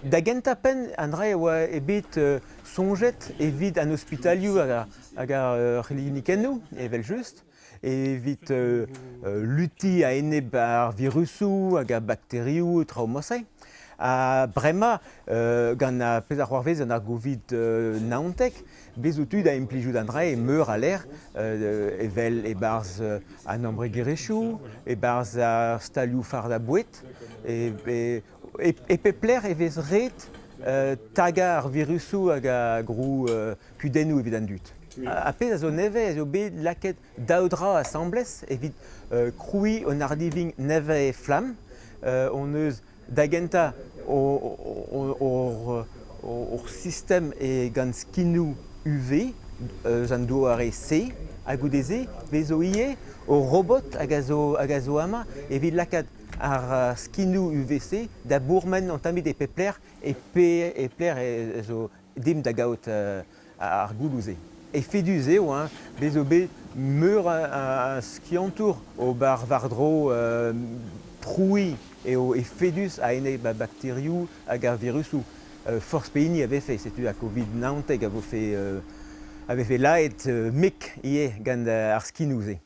Da gentapen André oa ebet sonjet evit an hospitalioù hag ar religionikennoù, evel just, evit luti a eneb ar virusoù hag ar bakterioù traumosai. A bremañ, gant a pezh ar c'hoarvez an ar govid naontek, bez o tud a implijout André e meur a l'air evel e-barzh an ambregerezhioù, e-barzh ar stalioù fard a boued, e pepler e vez ret taga ar virusoù hag a grou kudennoù evit an dud. Ha pezh a zo neve a zo bet laket daoudra a sambles evit krouiñ un ar living neve e flam. On eus da genta ur sistem e gant skinnoù UV, eus an douare C, a goudeze, bez o ie o robot hag a zo amañ evit lakat ar skinnoù UVC da bourmen an tamit e pepler e pler e zo dim da gaout ar goulouze. E fedus eo, bez o bet meur a skiantour o bar vardro prouiñ e fedus a ene bakterioù hag ar virusoù. Forzh peini ave fe, setu a Covid-19 ave fe laet mek ie gant ar skinnoù ze.